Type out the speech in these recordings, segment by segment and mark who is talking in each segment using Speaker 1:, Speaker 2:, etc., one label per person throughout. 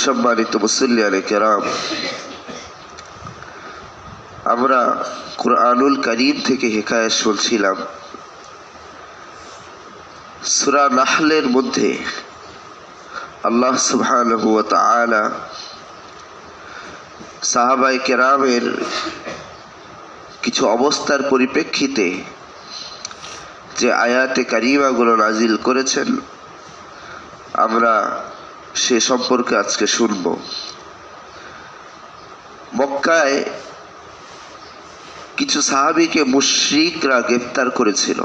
Speaker 1: সম্মানিত মুসল্লিয়ানে কেরাম, আমরা কুরআনুল কারীম থেকে হিকায়াত শুনছিলাম। সূরা নাহলের মধ্যে আল্লাহ সুবহানাহু ওয়া তাআলা সাহাবায়ে কেরামের কিছু অবস্থার পরিপ্রেক্ষিতে যে আয়াতে কারিমাগুলো নাজিল করেছেন, আমরা সে সম্পর্কে আজকে শুনব। মক্কায় কিছু সাহাবীকে মুশরিকরা গ্রেফতার করেছিল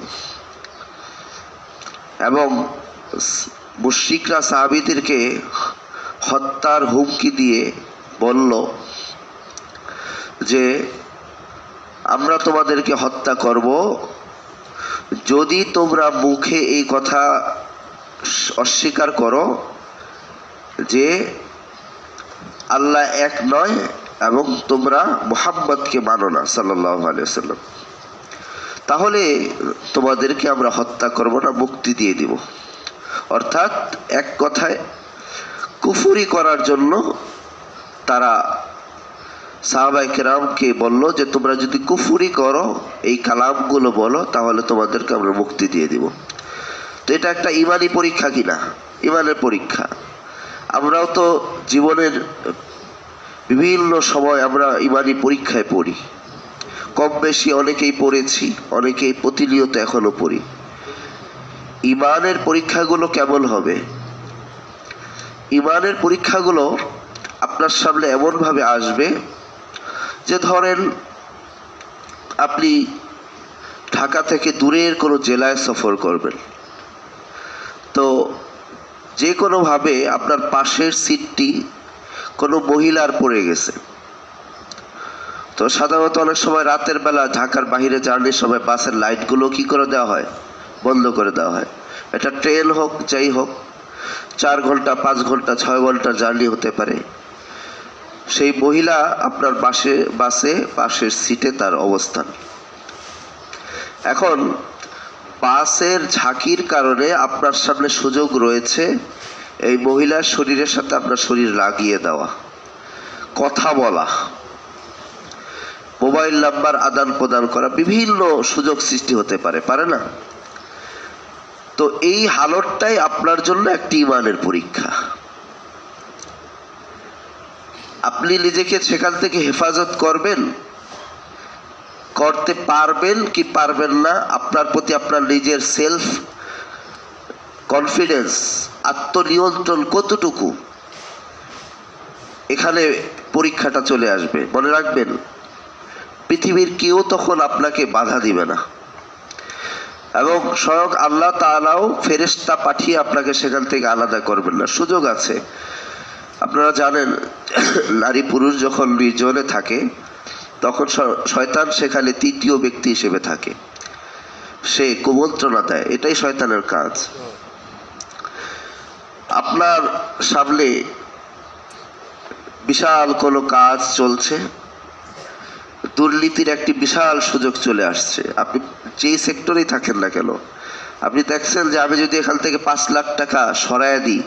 Speaker 1: এবং মুশরিকরা সাহাবীদেরকে হত্যার হুমকি দিয়ে বলল যে আমরা তোমাদেরকে হত্যা করব যদি তোমরা মুখে এই কথা অস্বীকার করো যে আল্লাহ এক নয় এবং তোমরা মুহাম্মদকে মানো না সাল্লাল্লাহু আলাইহি ওয়াসাল্লাম, তাহলে তোমাদেরকে আমরা হত্যা করব না, মুক্তি দিয়ে দিব। অর্থাৎ এক কথায় কুফরি করার জন্য তারা সাহাবায়ে কেরামকে বলল যে তোমরা যদি কুফরি করো, এই কালামগুলো বলো, তাহলে তোমাদেরকে আমরা মুক্তি দিয়ে দিব। তো এটা একটা ইমানি পরীক্ষা কিনা? ইমানের পরীক্ষা। আমরাও তো জীবনের বিভিন্ন সময় আমরা ইমানি পরীক্ষায় পড়ি, কম বেশি অনেকেই পড়েছি, অনেকেই প্রতিনিয়ত এখনো পড়ি। ইমানের পরীক্ষাগুলো কেমন হবে? ইমানের পরীক্ষাগুলো আপনার সামনে এমনভাবে আসবে যে ধরেন আপনি ঢাকা থেকে দূরের কোনো জেলায় সফর করবেন, তো যে কোনোভাবে আপনার পাশের সিটটি কোনো মহিলার পড়ে গেছে। তো সাধারণত অনেক সময় রাতের বেলা ঢাকার বাইরে জার্নির সময় বাসের লাইটগুলো কি করে দেওয়া হয়? বন্ধ করে দেওয়া হয়। এটা ট্রেন হোক, যাই হোক, 4 ঘন্টা 5 ঘন্টা 6 ঘন্টার জার্নি হতে পারে। সেই মহিলা আপনার বাসে পাশের সিটে তার অবস্থান। এখন বাসের ঝাঁকির কারণে আপনার সামনে সুযোগ রয়েছে এই মহিলার শরীরের সাথে আপনার শরীর লাগিয়ে দেওয়া, কথা বলা, মোবাইল নাম্বার আদান প্রদান করা, বিভিন্ন সুযোগ সৃষ্টি হতে পারে, পারে না? তো এই হালতটাই আপনার জন্য একটি ইমানের পরীক্ষা। আপনি নিজেকে সেখান থেকে হেফাজত করতে পারবেন কি পারবেন না, আপনার প্রতি আপনার নিজের সেলফ কনফিডেন্স, আত্মনিয়ন্ত্রণ কতটুকু, এখানে পরীক্ষাটা চলে আসবে। মনে রাখবেন, পৃথিবীর কেউ তখন আপনাকে বাধা দিবে না এবং স্বয়ং আল্লাহ তাআলাও ফেরেশতা পাঠিয়ে আপনাকে সেখান থেকে আলাদা করবেন না। সুযোগ আছে। আপনারা জানেন, নারী পুরুষ যখন নির্জনে থাকে তখন শয়তান সেখানে তৃতীয় ব্যক্তি হিসেবে থাকে, সে কুমন্ত্রণা দেয়। এটাই শয়তানের কাজ। আপনার সামনে বিশাল কোনো কাজ চলছে, দুর্নীতির একটি বিশাল সুযোগ চলে আসছে। আপনি যেই সেক্টরেই থাকেন না কেন, আপনি দেখছেন যে আমি যদি এখান থেকে 5 লাখ টাকা সরাইয়া দিই,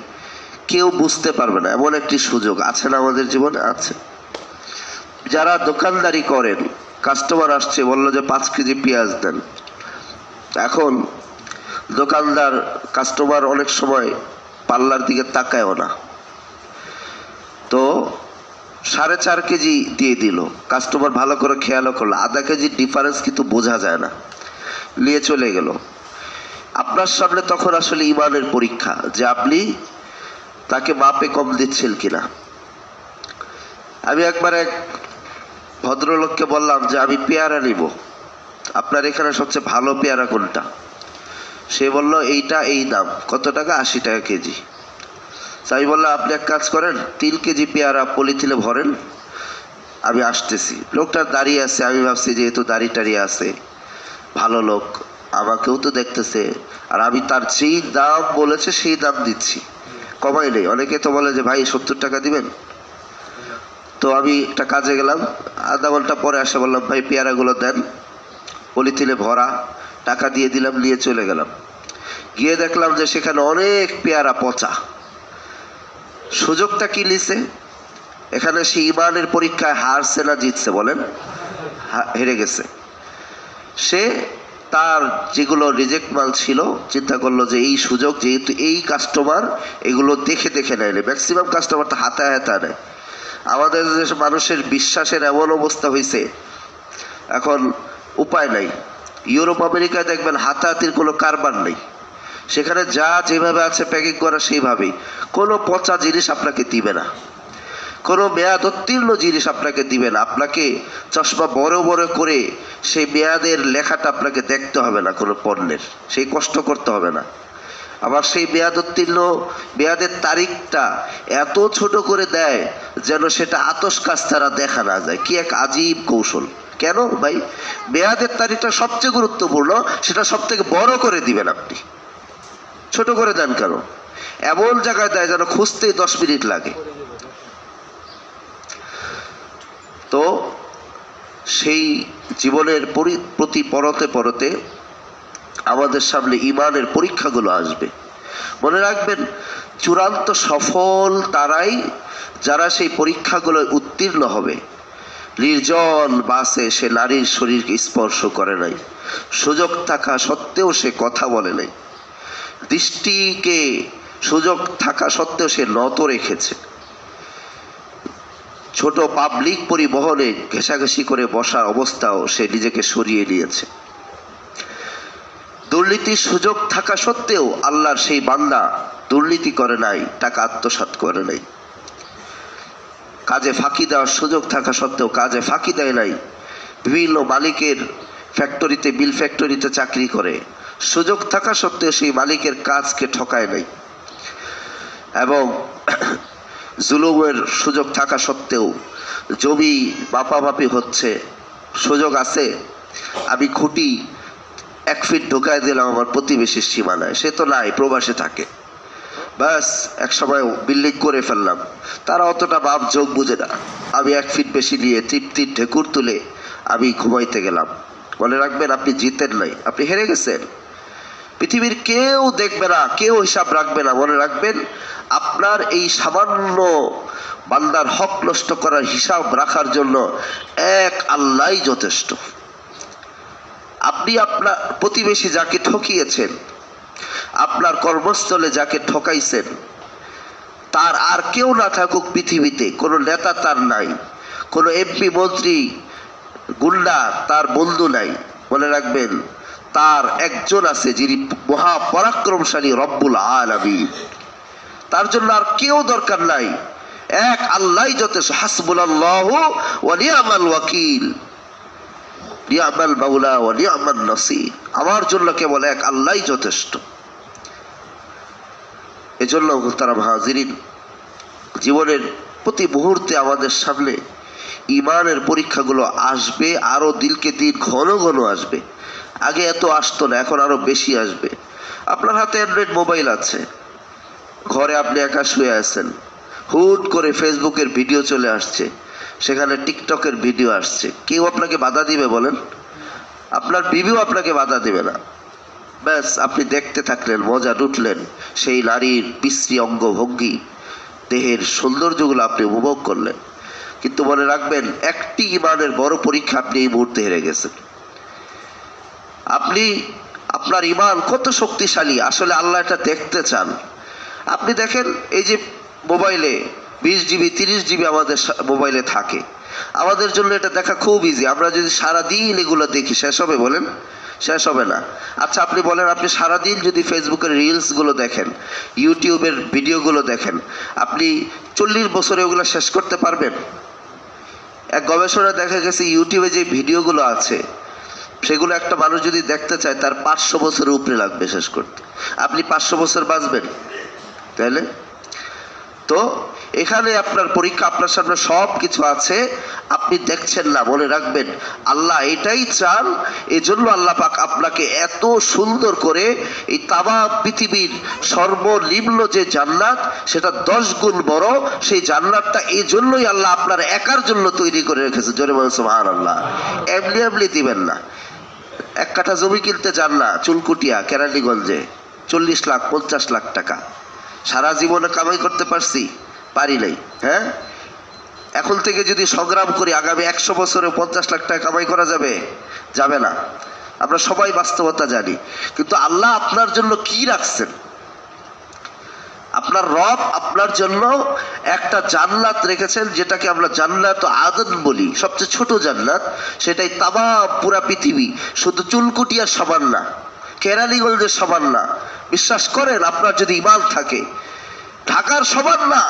Speaker 1: কেউ বুঝতে পারবে না, এমন একটি সুযোগ আছে না আমাদের জীবনে? আছে। যারা দোকানদারি করেন, কাস্টমার আসছে, বললো যে 5 কেজি পেঁয়াজ দেন। এখন দোকানদার কাস্টমার অনেক সময় পাল্লার দিকে তাকায়ও না, তো 4.5 কেজি দিয়ে দিল। কাস্টমার ভালো করে খেয়ালও করলো, আধা কেজির ডিফারেন্স কিন্তু বোঝা যায় না, নিয়ে চলে গেল। আপনার সামনে তখন আসলে ইমানের পরীক্ষা যে আপনি তাকে মাপে কম দিচ্ছেন কিনা। আমি একবার এক ভদ্রলোককে বললাম যে আমি পেয়ারা নিব, আপনার এখানে সবচেয়ে ভালো পেয়ারা কোনটা? সে বলল এইটা, এই দাম। কত টাকা? 80 টাকা কেজি। আমি বললাম আপনি এক কাজ করেন, 3 কেজি পেয়ারা পলিথিনে ভরেন, আমি আসতেছি। লোকটা দাঁড়িয়ে আছে, আমি ভাবছি যেহেতু দাঁড়িয়ে টাড়িয়ে আছে, ভালো লোক, আমাকেও তো দেখতেছে, আর আমি তার যেই দাম বলেছে সেই দাম দিচ্ছি, কমাই নেই। অনেকে তো বলে যে ভাই 70 টাকা দিবেন। তো আমি একটা কাজে গেলাম, আধা ঘন্টা পরে আসে বললাম ভাই পেয়ারাগুলো দেন, পলিথিনে ভরা, টাকা দিয়ে দিলাম, নিয়ে চলে গেলাম। গিয়ে দেখলাম যে সেখানে অনেক পেয়ারা পচা। সুযোগটা কি নিছে? এখানে সে ইমানের পরীক্ষায় হারছে না জিতছে বলেন? হেরে গেছে। সে তার যেগুলো রিজেক্ট মাল ছিল চিন্তা করলো যে এই সুযোগ, যেহেতু এই কাস্টমার এগুলো দেখে দেখে নেয়, ম্যাক্সিমাম কাস্টমার তো হাতায় হাতায় নেয়। আমাদের দেশে মানুষের বিশ্বাসের এমন অবস্থা হয়েছে, এখন উপায় নাই। ইউরোপ আমেরিকায় দেখবেন হাতাহাতির কোনো কারবার নেই, সেখানে যা যেভাবে আছে প্যাকিং করা সেইভাবেই। কোনো পচা জিনিস আপনাকে দিবে না, কোনো মেয়াদ উত্তীর্ণ জিনিস আপনাকে দিবে না। আপনাকে চশমা বড় বড় করে সেই মেয়াদের লেখাটা আপনাকে দেখতে হবে না, কোনো পণ্যের সেই কষ্ট করতে হবে না। আবার সেই মেয়াদ উত্তীর্ণ মেয়াদের তারিখটা এত ছোট করে দেয় যেন সেটা আতশ কাজ তারা দেখা না যায়। কি এক আজীব কৌশল! কেন ভাই? মেয়াদের তারিখটা সবচেয়ে গুরুত্বপূর্ণ, সেটা সব থেকে বড় করে দিবেন আপনি, ছোট করে দেন কেন? এমন জায়গায় দেয় যেন খুঁজতেই 10 মিনিট লাগে। তো সেই জীবনের প্রতি পরতে পরতে আমাদের সামনে ইমানের পরীক্ষাগুলো আসবে। মনে রাখবেন, চূড়ান্ত সফল তারাই যারা সেই পরীক্ষাগুলো উত্তীর্ণ হবে। নির্জন বাসে সে নারীর শরীরকে স্পর্শ করে নাই, সুযোগ থাকা সত্ত্বেও সে কথা বলে নাই, দৃষ্টিকে সুযোগ থাকা সত্ত্বেও সে নত রেখেছে, ছোট পাবলিক পরিবহনে ঘেঁষাঘেঁষি করে বসার অবস্থাও সে নিজেকে সরিয়ে নিয়েছে। দুর্নীতির সুযোগ থাকা সত্ত্বেও আল্লাহর সেই বান্দা দুর্নীতি করে নাই, টাকা আত্মসাৎ করে নাই। কাজে ফাঁকি দেওয়ার সুযোগ থাকা সত্ত্বেও কাজে ফাঁকি দেয় নাই। বিভিন্ন মালিকের ফ্যাক্টরিতে, বিল ফ্যাক্টরিতে চাকরি করে, সুযোগ থাকা সত্ত্বেও সেই মালিকের কাজকে ঠকায় নাই। এবং জুলুমের সুযোগ থাকা সত্ত্বেও জমি মাপামাপি হচ্ছে, সুযোগ আছে, আমি খুঁটি 1 ফিট ঢুকায় দিলাম আমার প্রতিবেশীর সীমানায়, সে তো নাই, প্রবাসে থাকে, ব্যাস এক সময় বিল্ডিং করে ফেললাম, তারা অতটা ভাব যোগ বুঝে না, আমি 1 ফিট বেশি নিয়ে তৃপ্তির ঢেকুর তুলে আমি ঘুমাইতে গেলাম। মনে রাখবেন, আপনি জিতেন নাই, আপনি হেরে গেছেন। পৃথিবীর কেউ দেখবে না, কেউ হিসাব রাখবে না। মনে রাখবেন, আপনার এই সামান্য বান্দার হক নষ্ট করার হিসাব রাখার জন্য এক আল্লাহই যথেষ্ট। আপনি আপনার প্রতিবেশী যাকে ঠকিয়েছেন, আপনার কর্মস্থলে যাকে ঠকাইছেন, তার আর কেউ না থাকুক পৃথিবীতে, কোনো নেতা তার নাই, কোনো এমপি মন্ত্রী গুন্ডা তার বন্ধু নাই। মনে রাখবেন, তার একজন আছে যিনি মহাপরাক্রমশালী রব্বুল আলামিন, তার জন্য আর কেউ দরকার নাই, এক আল্লাহই যথেষ্ট। হাসবুনাল্লাহু ওয়া নি'মাল ওয়াকিল, নি'মাল মাওলা ওয়া নি'মান নাসির। আমার জন্য কেবল এক আল্লাহই যথেষ্ট। এজন্য মুহতারাম হাজিরিন, জীবনের প্রতি মুহূর্তে আমাদের সামনে ইমানের পরীক্ষাগুলো আসবে, আরো দিলকে দিন ঘন ঘন আসবে। আগে এত আসতো না, এখন আরো বেশি আসবে। আপনার হাতে অ্যান্ড্রয়েড মোবাইল আছে, ঘরে আপনি একা শুয়ে আছেন, হুট করে ফেসবুকের ভিডিও চলে আসছে, সেখানে টিকটকের ভিডিও আসছে, কেউ আপনাকে বাধা দিবে বলেন? আপনার বিবিও আপনাকে বাধা দিবে না। ব্যাস আপনি দেখতে থাকলেন, মজা লুটলেন, সেই নারীর বিশ্রী অঙ্গভঙ্গি, দেহের সৌন্দর্যগুলো আপনি উপভোগ করলেন। কিন্তু মনে রাখবেন, একটি ইমানের বড় পরীক্ষা আপনি এই মুহূর্তে হেরে গেছেন। আপনি আপনার ইমান কত শক্তিশালী আসলে আল্লাহ এটা দেখতে চান। আপনি দেখেন, এই যে মোবাইলে 20 জিবি 30 জিবি আমাদের মোবাইলে থাকে, আমাদের জন্য এটা দেখা খুব ইজি। আমরা যদি সারাদিন এগুলো দেখি, শেষ হবে বলেন? শেষ হবে না। আচ্ছা আপনি বলেন, আপনি সারাদিন যদি ফেসবুকের রিলসগুলো দেখেন, ইউটিউবের ভিডিওগুলো দেখেন, আপনি 40 বছরে ওগুলো শেষ করতে পারবেন? এক গবেষণা দেখা গেছে, ইউটিউবে যে ভিডিওগুলো আছে সেগুলো একটা মানুষ যদি দেখতে চায়, তার 500 বছরের উপরে লাগবে শেষ করতে। আপনি 500 বছর বাঁচবেন? তাহলে তো এখানে আপনার পরীক্ষা, আপনার সামনে সব কিছু আছে, আপনি দেখছেন না। মনে রাখবেন, আল্লাহ এটাই চান, এজন্য আল্লাহ পাক আপনাকে এত সুন্দর করে এই তামাম পৃথিবীর সর্বনিম্ন যে জান্নাত, সেটা 10 গুণ বড়, সেই জান্নাতটা এই জন্যই আল্লাহ আপনার একার জন্য তৈরি করে রেখেছে। জোরে বলেন সুবহানাল্লাহ। এমনি এমনি দিবেন না। 1 কাঠা জমি কিনতে যান না চুলকুটিয়া কেরানীগঞ্জে, 40 লাখ 50 লাখ টাকা। সারা জীবনে কামাই করতে পারছি? পারি নাই। হ্যাঁ, এখন থেকে যদি সংগ্রাম করি আগামী 100 বছরে 50 লাখ টাকা কামাই করা যাবে? যাবে না। আমরা সবাই বাস্তবতা জানি। কিন্তু আল্লাহ আপনার জন্য কি রাখছেন? আপনার রব আপনার জন্য একটা জান্নাত রেখেছেন, যেটাকে আমরা জান্নাত আদন বলি, সবচেয়ে ছোট জান্নাত। সেটাই তামাম পুরা পৃথিবী, শুধু চুলকুটিয়ার সমান না, কেরানীগঞ্জের সমান না। বিশ্বাস করেন, আপনার যদি ঈমান থাকে, ঢাকার সমান না,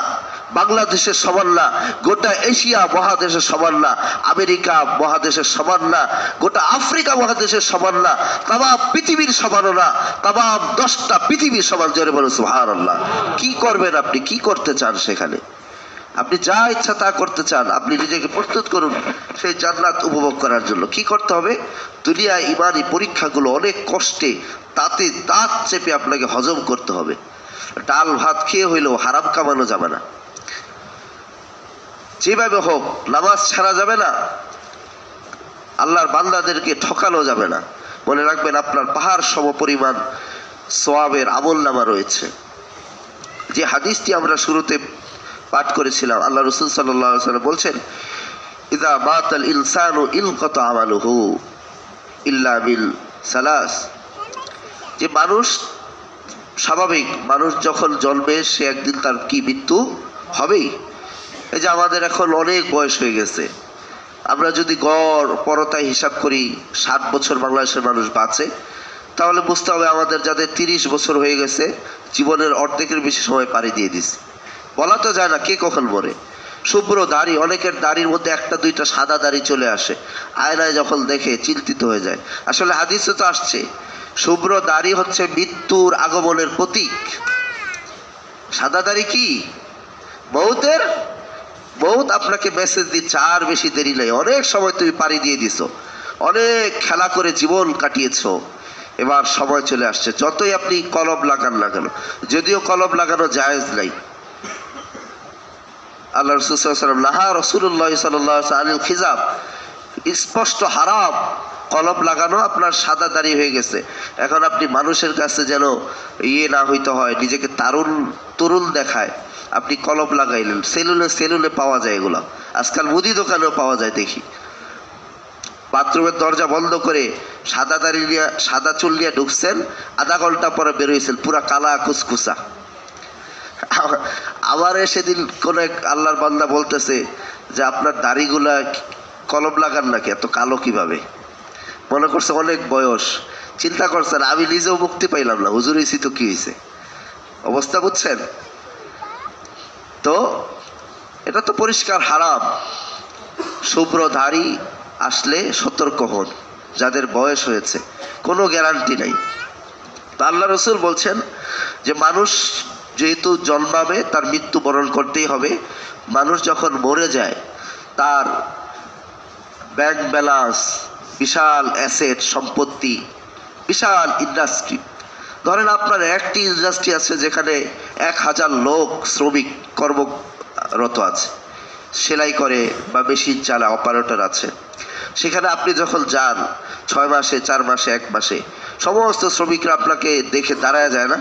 Speaker 1: বাংলাদেশের সমান না, গোটা এশিয়া মহাদেশের সমান না, আমেরিকা মহাদেশের সমান না, গোটা আফ্রিকা মহাদেশের সমান না, তামাম পৃথিবীর সমানও না, তামাম 10টা পৃথিবীর সমান। জোরে বলুন সুবহানাল্লাহ। কি করবেন আপনি? কি করতে চান সেখানে? আপনি যা ইচ্ছা তা করতে চান। আপনি নিজেকে প্রস্তুত করুন সেই জান্নাত উপভোগ করার জন্য। কি করতে হবে? দুনিয়ায় ইমানি পরীক্ষাগুলো অনেক কষ্টে তাতে দাঁত চেপে আপনাকে হজম করতে হবে। ডাল ভাত খেয়ে হইলেও হারাম কামানো যাবে না, যেভাবে হোক নামাজ ছাড়া যাবে না, আল্লাহর বান্দাদেরকে ঠকানো যাবে না। মনে রাখবেন, আপনার পাহাড় সম পরিমাণ সওয়াবের আমলনামা রয়েছে। যে হাদিসটি আমরা শুরুতে পাঠ করেছিলাম, আল্লাহ রাসূল সাল্লাল্লাহু আলাইহি ওয়াসাল্লাম বলছেন, ইযা মাতাল ইনসানু ইনকাতা আমালুহু ইল্লা বিল সালাস। যে মানুষ স্বাভাবিক, মানুষ যখন জন্মে সে একদিন তার কি মৃত্যু হবেই। এই যে আমাদের এখন অনেক বয়স হয়ে গেছে, আমরা যদি গড় পরতায় হিসাব করি 60 বছর বাংলাদেশের মানুষ বাঁচে, তাহলে বুঝতে হবে আমাদের যাদের 30 বছর হয়ে গেছে, জীবনের অর্ধেকের বেশি সময় পাড়ি দিয়ে দিচ্ছে। বলা তো যায় না কে কখন মরে। শুভ্র দাড়ি, অনেকের দাড়ির মধ্যে একটা দুইটা সাদা দাড়ি চলে আসে, আয়নায় যখন দেখে চিন্তিত হয়ে যায়। আসলে হাদিসে তো আসছে, শুভ্র দাড়ি হচ্ছে মৃত্যুর আগমনের প্রতীক। সাদা দাড়ি কি? মৌতের। মৌত আপনাকে মেসেজ দিচ্ছে, আর বেশি দেরি নেই, অনেক সময় তুমি পাড়ি দিয়ে দিছো, অনেক খেলা করে জীবন কাটিয়েছো, এবার সময় চলে আসছে। যতই আপনি কলম লাগান না কেন, যদিও কলম লাগানো জায়েজ নাই, আল্লাহ রাসূল সাল্লাল্লাহু আলাইহি ওয়াসাল্লাম নাহা রাসূলুল্লাহ সাল্লাল্লাহু আলাইহি ওয়াসাল্লাম আনিল খিজাব, স্পষ্ট হারাম কলম লাগানো। আপনার সাদা দাড়ি হয়ে গেছে, এখন আপনি মানুষের কাছে যেন না হইতে হয়, নিজেকে তরুণ দেখায়, আপনি কলম লাগাইলেন। সেলুনে পাওয়া যায় এগুলো, আজকাল মুদি দোকানেও পাওয়া যায় দেখি। বাথরুমের দরজা বন্ধ করে সাদা দাড়ি নিয়ে, সাদা চুল নিয়ে ঢুকছেন, আধা ঘন্টা পরে বেরোইছেন পুরা কালা কুচকুচা। আবার সেদিন কোন এক আল্লাহর বান্দা বলতেছে যে আপনার দাড়িগুলা কলম লাগান নাকি, এত কালো কিভাবে? মনে করছে অনেক বয়স, চিন্তা করছেন আমি নিজেও মুক্তি পাইলাম না, হুজুর হইছি তো কি হয়েছে, অবস্থা বুঝছেন তো? এটা তো পরিষ্কার হারাম। শুভ্র দাড়ি আসলে সতর্ক হন, যাদের বয়স হয়েছে, কোনো গ্যারান্টি নাই। তা আল্লাহ রাসূল বলছেন যে মানুষ যেহেতু জন্মাবে তার মৃত্যু বরণ করতেই হবে। মানুষ যখন মরে যায়, তার ব্যাংক ব্যালেন্স, বিশাল অ্যাসেট সম্পত্তি, বিশাল ইন্ডাস্ট্রি, ধরেন আপনার একটি ইন্ডাস্ট্রি আছে যেখানে 1000 লোক শ্রমিক কর্মরত আছে, সেলাই করে বা মেশিন চালায়, অপারেটর আছে। সেখানে আপনি যখন যান 6 মাসে, 4 মাসে, 1 মাসে, সমস্ত শ্রমিকরা আপনাকে দেখে দাঁড়ায় যায় না,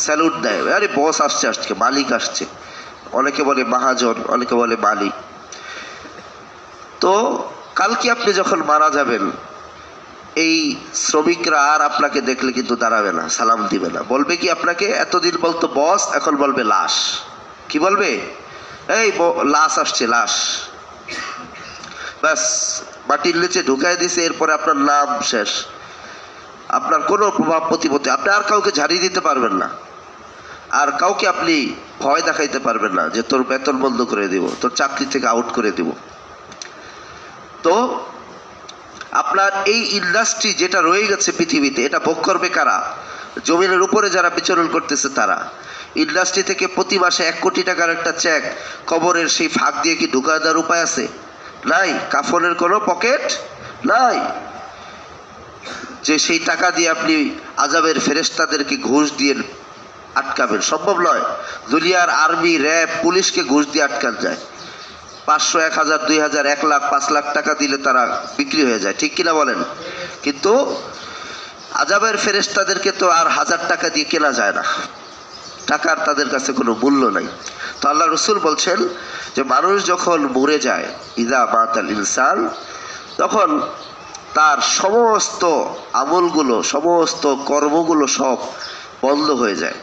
Speaker 1: স্যালুট দেয়, আরে বস আসছে, আজকে মালিক আসছে। অনেকে বলে মহাজন, অনেকে বলে মালিক। তো কালকে আপনি যখন মারা যাবেন, এই শ্রমিকরা আর আপনাকে দেখলে কিন্তু দাঁড়াবে না, সালাম দিবে না, বলবে কি আপনাকে, এতদিন বলতো বস, এখন বলবে লাশ। কি বলবে? এই লাশ আসছে, লাশ। ব্যাস মাটির নিচে ঢুকাই দিছে, এরপরে আপনার নাম শেষ, আপনার কোনো প্রভাব প্রতিপত্তি, আপনি আর কাউকে ঝাড়িয়ে দিতে পারবেন না, আর কাউকে আপনি ভয় দেখাইতে পারবেন না যে তোর বেতন বন্ধ করে দিব, তোর চাকরি থেকে আউট করে দিব। তো আপনার এই ইন্ডাস্ট্রি যেটা রয়ে গেছে পৃথিবীতে, এটা ভোগ করবে কারা? জমিনের উপরে যারা বিচরণ করতেছে তারা। ইন্ডাস্ট্রি থেকে প্রতি মাসে 1 কোটি টাকার একটা চেক কবরের সেই ফাঁক দিয়ে কি ঢুকায় দেওয়ার উপায় আছে? নাই। কাফনের কোনো পকেট নাই যে সেই টাকা দিয়ে আপনি আযাবের ফেরেশতাদেরকে ঘুষ দিয়ে আটকাবেন, সম্ভব নয়। দুনিয়ার আর্মি, র্যাব, পুলিশকে ঘুষ দিয়ে আটকান যায়। 500, 1000, 2000, 1 লাখ, 5 লাখ টাকা দিলে তারা বিক্রি হয়ে যায়, ঠিক কিনা বলেন? কিন্তু আযাবের ফেরেশতাদেরকে তো আর 1000 টাকা দিয়ে কেনা যায় না, টাকার তাদের কাছে কোনো মূল্য নাই। তো আল্লাহ রসুল বলছেন যে মানুষ যখন মরে যায়, ইদা মাতাল ইনসান, তখন তার সমস্ত আমলগুলো, সমস্ত কর্মগুলো সব বন্ধ হয়ে যায়,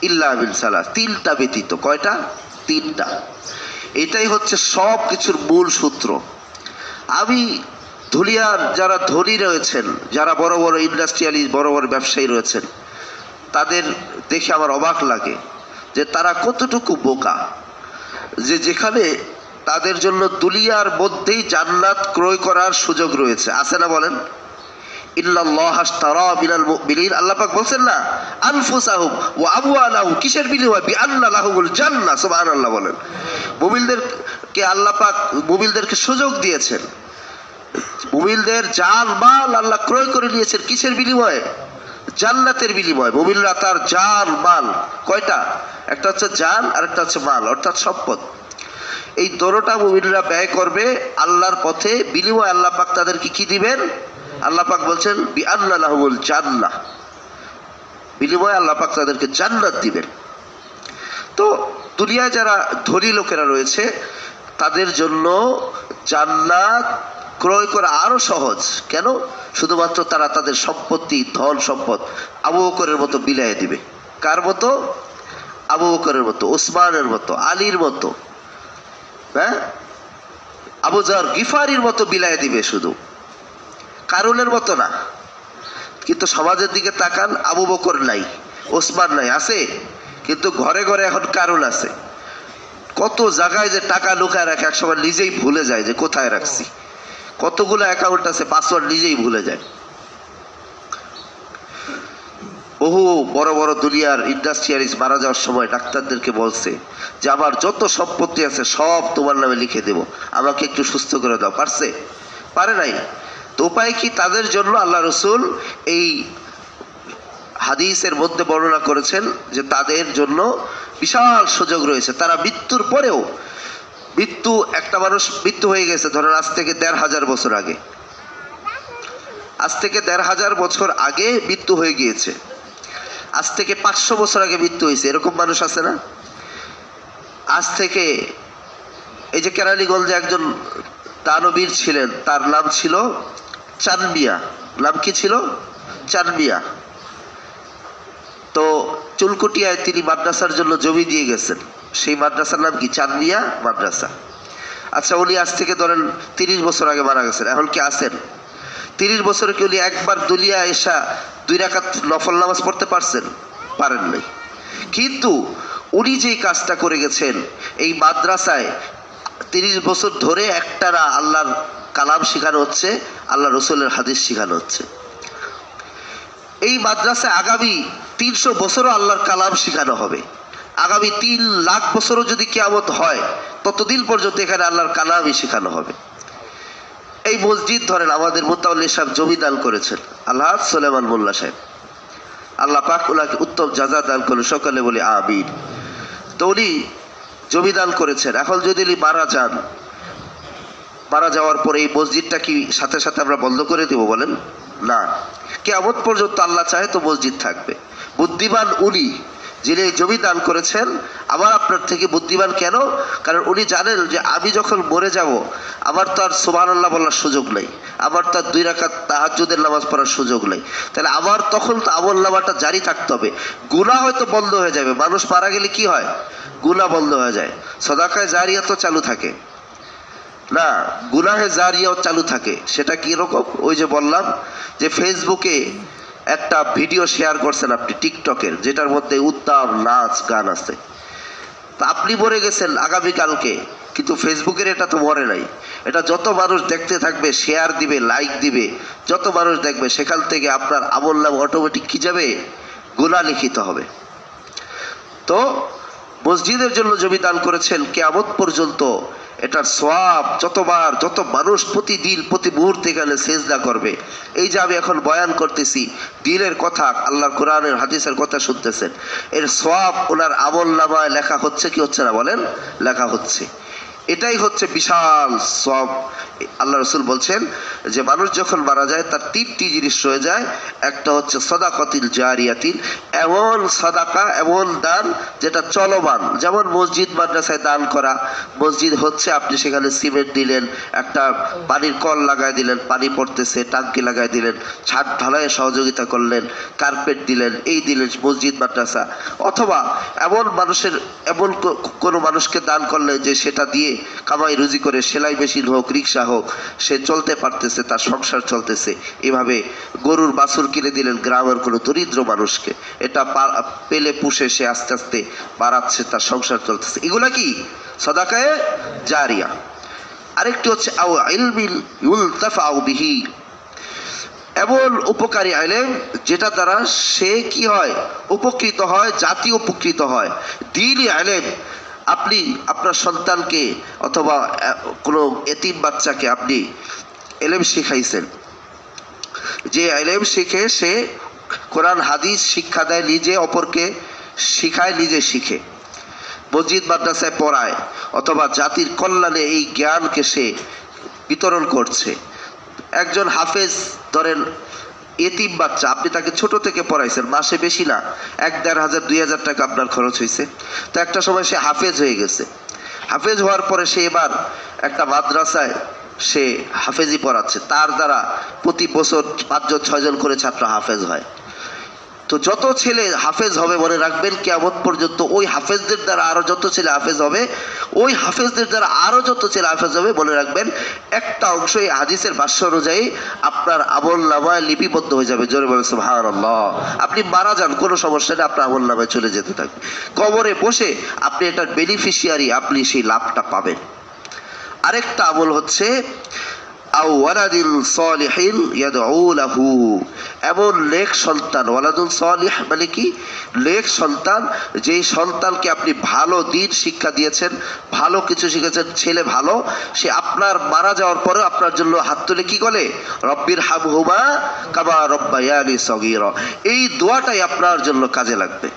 Speaker 1: ইল্লা মিন সালাস, তিনটা ব্যতীত। কয়টা? তিনটা। এটাই হচ্ছে সব কিছুর মূল সূত্র। আমি ধুলিয়ার যারা ধনী রয়েছেন, যারা বড় বড় ইন্ডাস্ট্রিয়ালিস্ট, বড় বড় ব্যবসায়ী রয়েছেন, তাদের দেখে আমার অবাক লাগে যে তারা কতটুকু বোকা, যে যেখানে তাদের জন্য দুনিয়ার মধ্যেই জান্নাত ক্রয় করার সুযোগ রয়েছে। আছে না বলেন? ইন্নাল্লাহ আশতারা মিনাল মুমিনিন, আল্লাহ পাক বলছেন না, আনফুসাহুম ওয়া আমওয়ালাহুম, কিসের বিনিময়ে? বিআন্না লাহুমুল জান্নাহ। সুবহানাল্লাহ বলেন। মুমিনদেরকে আল্লাহ পাক মুমিনদেরকে সুযোগ দিয়েছেন, মুমিনদের জান মাল আল্লাহ ক্রয় করে নিয়েছেন কিসের বিনিময়ে? জান্নাতের বিনিময়ে। মুমিনরা তার জান মাল, কয়টা? একটা হচ্ছে জান আর একটা হচ্ছে মাল, অর্থাৎ সম্পদ। এই দোনোটা মুমিনরা ব্যয় করবে আল্লাহর পথে, বিনিময়ে আল্লাহ পাক তাদেরকে কি দিবেন? আল্লাহ পাক বলছেন বিআন্না লাহুমুল জান্নাহ, বিনিময়ে আল্লাহ পাক তাদেরকে জান্নাত দিবেন। তো দুনিয়ায় যারা ধনী লোকেরা রয়েছে তাদের জন্য জান্নাত ক্রয় করা আরো সহজ। কেন? শুধুমাত্র তারা তাদের সম্পত্তি, ধন সম্পদ আবু বকরের মতো বিলায় দিবে। কার মতো? আবু বকরের মতো, ওসমানের মতো, আলীর মতো, হ্যাঁ, আবু যর গিফারির মতো বিলায় দিবে, শুধু কারুনের মতো না। কিন্তু সমাজের দিকে তাকান, আবু বকর নাই, ওসমান নাই, আছে, কিন্তু ঘরে ঘরে এখন কারুন আছে। কত জায়গায় যে টাকা লুকায় রাখে, একসময় নিজেই ভুলে যায় যে কোথায় রাখছি। কতগুলো অ্যাকাউন্ট আছে, পাসওয়ার্ড নিজেই ভুলে যায়। বহু বড় বড় দুনিয়ার ইন্ডাস্ট্রিয়ালিস্ট মারা যাওয়ার সময় ডাক্তারদেরকে বলছে যে আমার যত সম্পত্তি আছে সব তোমার নামে লিখে দেব, আমাকে একটু সুস্থ করে দাও। পারছে? পারে নাই। তো উপায় কি? তাদের জন্য আল্লাহ রসুল এই হাদিসের মধ্যে বর্ণনা করেছেন যে তাদের জন্য বিশাল সুযোগ রয়েছে। তারা মৃত্যুর পরেও, মৃত্যু, একটা মানুষ মৃত্যু হয়ে গেছে ধরেন আজ থেকে ১৫০০ বছর আগে, আজ থেকে ১৫০০ বছর আগে মৃত্যু হয়ে গিয়েছে, আজ থেকে ৫০০ বছর আগে মৃত্যু হয়েছে, এরকম মানুষ আছে না? আজ থেকে এই যে কেরানীগঞ্জে একজন দানবীর ছিলেন, তার নাম ছিল চানমিয়া। নাম কি ছিল? চানমিয়া। তো চুলকুটিয়ায় তিনি মাদ্রাসার জন্য জমি দিয়ে গেছেন, সেই মাদ্রাসার নাম কি? চানমিয়া মাদ্রাসা। আচ্ছা, উনি আজ থেকে ধরেন ৩০ বছর আগে মারা গেছেন, এখন কি আছেন? ৩০ বছরে কি উনি একবার দুলিয়া এসা ২ রাকাত নফল নামাজ পড়তে পারছেন? পারেন নাই। কিন্তু উনি যেই কাজটা করে গেছেন, এই মাদ্রাসায় ৩০ বছর ধরে একটানা আল্লাহর কালাম শেখানো হচ্ছে, আল্লাহ রসুলের হাদিস শেখানো হচ্ছে। এই মাদ্রাসায় আগামী ৩০০ বছরও আল্লাহর কালাম শেখানো হবে। আগামী ৩ লাখ বছরও যদি কিয়ামত হয়, ততদিন পর্যন্ত এখানে আল্লাহর কালামই শেখানো হবে। এই মসজিদ ধরেন আমাদের মুতাওয়াল্লি সাহেব জমি দান করেছেন, আল্লাহ সুলেমান মোল্লা সাহেব, আল্লাহ পাক ওনাকে উত্তম জাযা দান করুন, সকলে বলি আমিন। তো উনি জমি দান করেছেন। এখন যদি উনি মারা যান, মারা যাওয়ার পরে এই মসজিদটা কি সাথে সাথে আমরা বন্ধ করে দেব? বলেন না, কিয়ামত পর্যন্ত আল্লাহ চাহে তো মসজিদ থাকবে। বুদ্ধিমান উনি, যিনি জমি দান করেছেন, আমার আপনার থেকে বুদ্ধিমান কেন? কারণ উনি জানেন যে আমি যখন মরে যাব, আমার তো আর সুবহানাল্লাহ বলার সুযোগ নেই, আমার তো আর 2 রাকাত তাহাজ্জুদের নামাজ পড়ার সুযোগ নেই। তাহলে আমার তখন তো আমল নামাটা জারি থাকতে হবে। গুনাহ হয়তো বন্ধ হয়ে যাবে, মানুষ মারা গেলে কি হয়? গুনাহ বন্ধ হয়ে যায়। সদাকায়ে জারিয়া তো চালু থাকে না, গুনাহে জারিয়াও চালু থাকে। সেটা কি রকম? ওই যে বললাম যে ফেসবুকে একটা ভিডিও শেয়ার করছেন আপনি টিকটকের, যেটার মধ্যে উত্তাম নাচ গান আছে। তা আপনি মরে গেছেন আগামীকালকে, কিন্তু ফেসবুকের এটা তো মরে নাই। এটা যত মানুষ দেখতে থাকবে, শেয়ার দিবে, লাইক দিবে, যত মানুষ দেখবে, সেখান থেকে আপনার আমল নাম অটোমেটিক কি যাবে? গুনাহ লিখিত হবে। তো মসজিদের জন্য জমি দান করেছেন, কিয়ামত পর্যন্ত এটার সওয়াব যতবার, যত মানুষ প্রতিদিন প্রতি মুহূর্তে এখানে সেজদা করবে। এই যে আমি এখন বয়ান করতেছি, দিনের কথা, আল্লাহর কোরআনের হাদিসের কথা শুনতেছেন, এর সওয়াব ওনার আমল নামায় লেখা হচ্ছে কি হচ্ছে না? বলেন, লেখা হচ্ছে। এটাই হচ্ছে বিশাল সওয়াব। আল্লাহ রসুল বলছেন যে মানুষ যখন মারা যায় তার তিনটি জিনিস রয়ে যায়। একটা হচ্ছে সাদাকাতিল জারিয়াতিল, এমন সাদাকা, এমন দান যেটা চলমান, যেমন মসজিদ মাদ্রাসায় দান করা। মসজিদ হচ্ছে, আপনি সেখানে সিমেন্ট দিলেন, একটা পানির কল লাগাই দিলেন, পানি পড়তেছে, টাঙ্কি লাগাই দিলেন, ছাদ ঢালাইয়ে সহযোগিতা করলেন, কার্পেট দিলেন, এই দিলেন মসজিদ মাদ্রাসা। অথবা এমন মানুষের, এমন কোনো মানুষকে দান করলেন যে সেটা দিয়ে কামাই রুজি করে, সেলাই মেশিন হোক, রিক্সা হোক, সে চলতে পারতেছে, তার সংসার চলতেছে। এভাবে গরুর বাছুর কিনে দিলেন গ্রামের কোনো দরিদ্র মানুষকে, এটা পেলে পুষে সে আস্তে আস্তে বাড়াচ্ছে, তার সংসার চলতেছে। এগুলা কি সাদাকায়ে জারিয়া। আরেকটি হচ্ছে আও ইলমিল ইউলতাফাউ বিহি, এমন উপকারী ইলম যেটা দ্বারা সে কি হয়, উপকৃত হয়, জাতি উপকৃত হয়। দ্বীনি ইলম, আপনি আপনার সন্তানকে অথবা কোনো এতিম বাচ্চাকে আপনি ইলম শিখাইছেন, যে ইলম শিখে সে কোরআন হাদিস শিক্ষা দেয়, নিজে অপরকে শিখায়, নিজে শিখে, মসজিদ মাদ্রাসায় পড়ায়, অথবা জাতির কল্যাণে এই জ্ঞানকে সে বিতরণ করছে। একজন হাফেজ, ধরেন এতিম বাচ্চা, আপনি তাকে ছোট থেকে পড়াইছেন, মাসে বেশি না 1-1,500 2,000 টাকা আপনার খরচ হয়েছে। তো একটা সময় সে হাফেজ হয়ে গেছে। হাফেজ হওয়ার পরে সে এবার একটা মাদ্রাসায় সে হাফেজি পড়াচ্ছে, তার দ্বারা প্রতি বছর 5-6 জন করে ছাত্র হাফেজ হয়। তো যত ছেলে হাফেজ হবে, মনে রাখবেন কিয়ামত পর্যন্ত ওই হাফেজদের দ্বারা আরো যত ছেলে হাফেজ হবে, ওই হাফেজদের দ্বারা আরো যত ছেলে হাফেজ হবে, মনে রাখবেন একটা অংশ এই হাদিসের ভাষ্য অনুযায়ী আপনার আমলনামায় লিপিবদ্ধ হয়ে যাবে। জোরে বলেন সুবহানাল্লাহ। আপনি মারা যান, কোনো সমস্যা নেই, আপনার আমলনামায় চলে যেতে থাকবে। কবরে বসে আপনি এটার বেনিফিশিয়ারি, আপনি সেই লাভটা পাবেন। আরেকটা আমল হচ্ছে আও ওয়ালাদিল সালিহিন ইয়াদউ লাহু, এমন নেক সন্তান। ওয়ালাদুল সালিহ মানে কি? নেক সন্তান, যেই সন্তানকে আপনি ভালো দিন শিক্ষা দিয়েছেন, ভালো কিছু শিখেছেন, ছেলে ভালো, সে আপনার মারা যাওয়ার পরে আপনার জন্য হাত তুলে কি বলে, রব্বির হামহুমা কামা রব্বায়ানি সগীরা। এই দোয়াটাই আপনার জন্য কাজে লাগবে।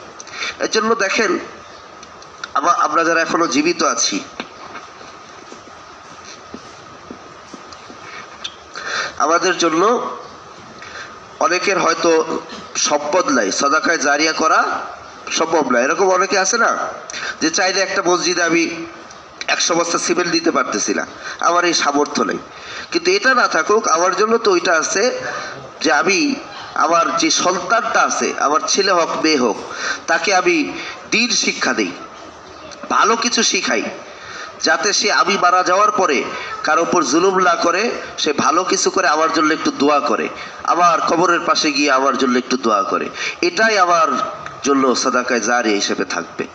Speaker 1: এর জন্য দেখেন, আমরা যারা এখনো জীবিত আছি, আমাদের জন্য অনেকের হয়তো সম্পদ নাই, সাদাকায়ে জারিয়া করা সম্ভব না। এরকম অনেকে আছে না, যে চাইলে একটা মসজিদে আমি 100 বস্তা সিমেন্ট দিতে পারতেছি না, আমার এই সামর্থ্য নেই। কিন্তু এটা না থাকুক, আমার জন্য তো ওইটা আছে যে আমি আমার যে সন্তানটা আছে, আমার ছেলে হোক মেয়ে হোক, তাকে আমি দ্বীন শিক্ষা দিই, ভালো কিছু শিখাই, যাতে সে আমি মারা যাওয়ার পরে কারো উপর জুলুম না করে, সে ভালো কিছু করে আমার জন্য একটু দোয়া করে, আমার কবরের পাশে গিয়ে আমার জন্য একটু দোয়া করে। এটাই আমার জন্য সাদাকায়ে জারিয়া হিসেবে থাকবে।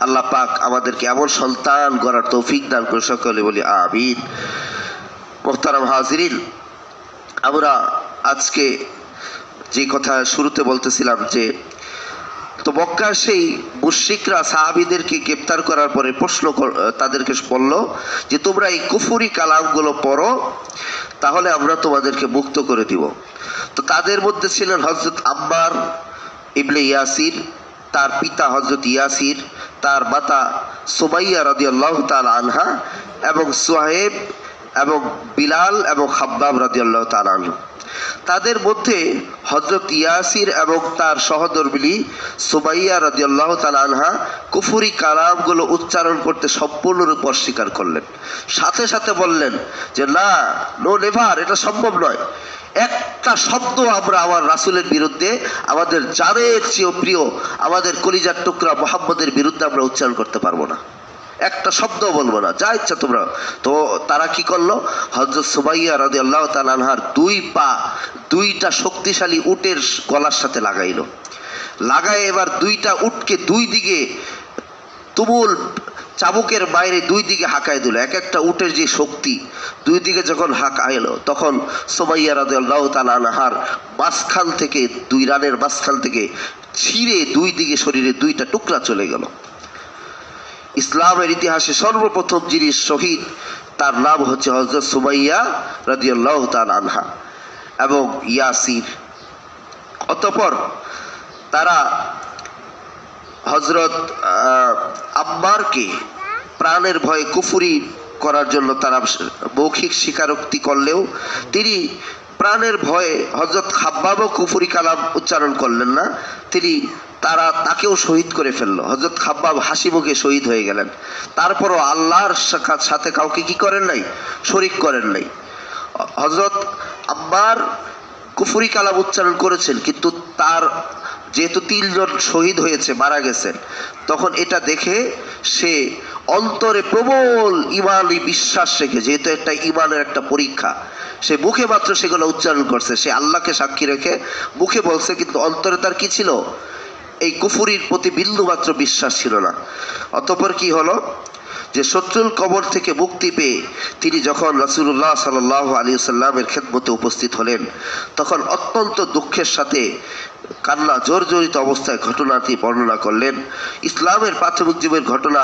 Speaker 1: আল্লাহ পাক আমাদেরকে এমন সন্তান গড়ার তৌফিক দান করে, সকলে বলি আমিন। মুহতারাম হাজিরিন, আমরা আজকে যে কথা শুরুতে বলতেছিলাম, যে তো মক্কার সেই মুশরিকরা সাহাবীদেরকে গ্রেফতার করার পরে তাদেরকে বলল যে তোমরা এই কুফরি কালামগুলো পড়ো, তাহলে আমরা তোমাদেরকে মুক্ত করে দিব। তো তাদের মধ্যে ছিলেন হযরত আম্মার ইবনে ইয়াসির, তার পিতা হযরত ইয়াসির, তার মাতা সুমাইয়া রাদিয়াল্লাহু তাআলা আনহা, এবং সুহাইব এবং বিলাল এবং খাব্বাব রাদিয়াল্লাহু তাআলা আনহু। তাদের মধ্যে হযরত ইয়াসির এবং তার সহধর্মিণী সুমাইয়া রাদিয়াল্লাহু তাআলা আনহা কুফরি কালামগুলো উচ্চারণ করতে সম্পূর্ণরূপে অস্বীকার করলেন। সাথে সাথে বললেন যে না, নো নেভার, এটা সম্ভব নয়। একটা শব্দ আমরা আমার রাসূলের বিরুদ্ধে, আমাদের জানের চেয়ে প্রিয়, আমাদের কলিজার টুকরা মুহাম্মদের বিরুদ্ধে আমরা উচ্চারণ করতে পারবো না, একটা শব্দ বলবো না, যা ইচ্ছা তোমরা। তো তারা কি করলো, হযরত সুমাইয়া রাদিয়াল্লাহু তাআলা আনহার 2 পা 2টা শক্তিশালী উটের গলার সাথে লাগাইলো। লাগায় এবার 2টা উটকে 2 দিকে তুমুল চাবুকের বাইরে 2 দিকে হাঁকায় দিল। এক একটা উটের যে শক্তি, 2 দিকে যখন হাঁকাইলো, তখন সুমাইয়া রাদিয়াল্লাহু তাআলা আনহার মাঝখান থেকে, 2 রানের মাঝখান থেকে ছিঁড়ে 2 দিকে শরীরে 2টা টুকরা চলে গেল। ইসলামের ইতিহাসে সর্বপ্রথম যিনি শহীদ, তার নাম হচ্ছে হযরত সুমাইয়া রাদিয়াল্লাহু তাআলা আনহা এবং ইয়াসির। অতঃপর তারা হযরত আম্মারকে প্রাণের ভয়ে কুফরি করার জন্য তারা মৌখিক স্বীকারোক্তি করলেও তিনি প্রাণের ভয়ে হযরত খাব্বাবও কুফরি কালাম উচ্চারণ করলেন না, তাকেও শহীদ করে ফেললো। হযরত খাব্বাব হাসি মুখে শহীদ হয়ে গেলেন। তারপরও আল্লাহর সাথে কাউকে কি করেন নাই? শরীক করেন নাই। হযরত আম্মার কুফরি কালাম উচ্চারণ করেছেন, কিন্তু তার যেহেতু 3 জন শহীদ হয়েছে, মারা গেছেন, তখন এটা দেখে সে অন্তরে প্রবল ইমানি বিশ্বাস রেখে, যেহেতু একটা ইমানের একটা পরীক্ষা, সে মুখে মাত্র সেগুলো উচ্চারণ করছে, সে আল্লাহকে সাক্ষী রেখে মুখে বলছে, কিন্তু অন্তরে তার কি ছিল? এই কুফরির প্রতি বিন্দু মাত্র বিশ্বাস ছিল না। অতঃপর কি হলো যে শত্রুর কবর থেকে মুক্তি পেয়ে তিনি যখন রাসূলুল্লাহ সাল্লাল্লাহু আলাইহি ওয়াসাল্লামের খেদমতে উপস্থিত হলেন, তখন অত্যন্ত দুঃখের সাথে কান্না জর্জরিত অবস্থায় ঘটনাটি বর্ণনা করলেন। ইসলামের প্রাথমিক যুগের ঘটনা।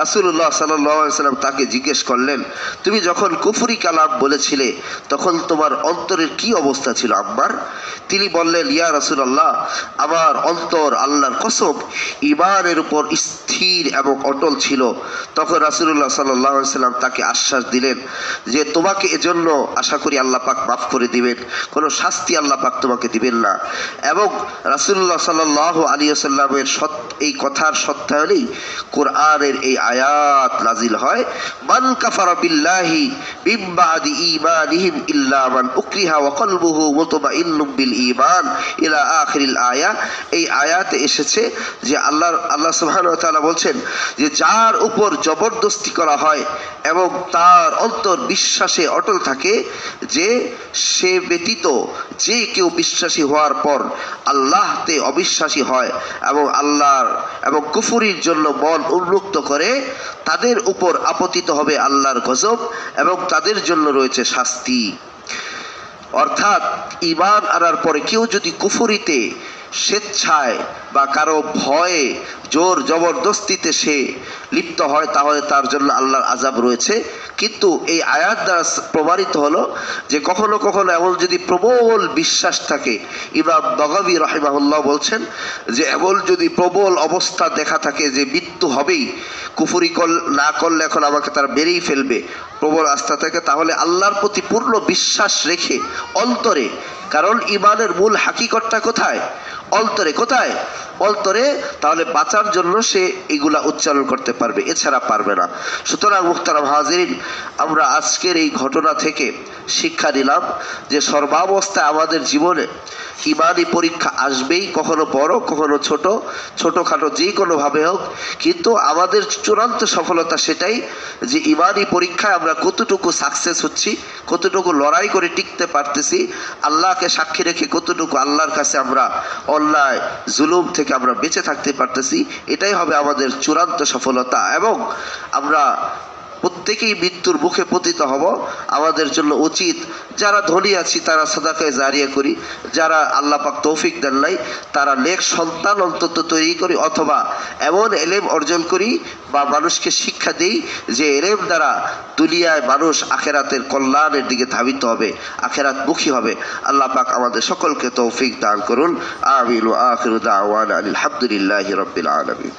Speaker 1: রাসূলুল্লাহ সাল্লাল্লাহু আলাইহি ওয়াসাল্লাম তাকে জিজ্ঞেস করলেন, তুমি যখন কুফরি কালাম বলেছিলে তখন তোমার অন্তরের কি অবস্থা ছিল আম্মার? তিনি বললেন, ইয়া রাসূলুল্লাহ, আমার অন্তর আল্লাহর কসম ঈমানের উপর স্থির এবং অটল ছিল। তখন রাসূলুল্লাহ সাল্লাল্লাহু আলাইহি ওয়াসাল্লাম তাকে আশ্বাস দিলেন যে তোমাকে এজন্য আশা করি আল্লাহ পাক মাফ করে দিবেন, কোনো শাস্তি আল্লাহ পাক তোমাকে দিবেন না। এবং রাসূলুল্লাহ সাল্লাল্লাহু আলাইহি ওয়াসাল্লামের এই কথার সত্যায়নেই কোরআনের এই আয়াত নাজিল হয়, মান কাফারা বিল্লাহি মিন বাদি ঈমানিহিম ইল্লা মান উকরিহা ওয়া কলবুহু মুতমাইন্নুম বিল ঈমান ইলা আখিরিল আয়া। এই আয়াতে এসেছে যে আল্লাহ সুবহানাহু ওয়া তাআলা বলছেন যে যার উপর জবরদস্তি করা হয় এবং তার অন্তর বিশ্বাসে অটল থাকে, যে সে ব্যতীত যে কেউ বিশ্বাসী হওয়ার পর আল্লাহতে অবিশ্বাসী হয় এবং কুফরির জন্য মন উন্মুক্ত করে, তাদের উপর আপতিত হবে আল্লাহর গজব এবং তাদের জন্য রয়েছে শাস্তি। অর্থাৎ ঈমান আনার পরে কেউ যদি কুফরিতে স্বেচ্ছায় বা কারো ভয়ে জোর জবরদস্তিতে সে লিপ্ত হয়, তাহলে তার জন্য আল্লাহর আযাব রয়েছে। কিন্তু এই আয়াত দ্বারা প্রমাণিত হলো যে কখনো কখনো এমন যদি প্রবল বিশ্বাস থাকে, ইমাম বাগাবী রাহিমাহুল্লাহ বলছেন যে এমন যদি প্রবল অবস্থা দেখা থাকে যে মৃত্যু হবেই, কুফরি না করলে এখন আমাকে তারা মেরেই ফেলবে, প্রবল আস্থা থাকে, তাহলে আল্লাহর প্রতি পূর্ণ বিশ্বাস রেখে অন্তরে, কারণ ঈমানের মূল হাকিকতটা কোথায়? অন্তরে। কোথায়? অন্তরে। তাহলে বাঁচার জন্য সে এগুলা উচ্চারণ করতে পারবে, এছাড়া পারবে না। সুতরাং মুহতারাম হাজিরিন, আমরা আজকের এই ঘটনা থেকে শিক্ষা নিলাম যে সর্বাবস্থায় আমাদের জীবনে ঈমানি পরীক্ষা আসবেই, কখনো বড় কখনো ছোটখাটো যে কোনোভাবে হোক, কিন্তু আমাদের চূড়ান্ত সফলতা সেটাই যে ঈমানি পরীক্ষায় আমরা কতটুকু সাকসেস হচ্ছি, কতটুকু লড়াই করে টিকতে পারতেছি, আল্লাহকে সাক্ষী রেখে কতটুকু আল্লাহর কাছে আমরা অন্যায় জুলুম থেকে আমরা বেঁচে থাকতে পারতেছি, এটাই হবে আমাদের চূড়ান্ত সফলতা। এবং আমরা প্রত্যেকেই মৃত্যুর মুখে পতিত হব। আমাদের জন্য উচিত, যারা ধনী আছি তারা সাদাকায়ে জারিয়া করি, যারা আল্লাহ পাক তৌফিক দেন নাই তারা নেক সন্তান অন্তত তৈরি করি, অথবা এমন এলেম অর্জন করি বা মানুষকে শিক্ষা দেই যে এলেম দ্বারা দুনিয়ায় মানুষ আখেরাতের কল্যাণের দিকে ধাবিত হবে, আখেরাতমুখী হবে। আল্লাহ পাক আমাদের সকলকে তৌফিক দান করুন। আমিন ওয়া আখিরু দাওয়ানা আলহামদুলিল্লাহি রাব্বিল আলামিন।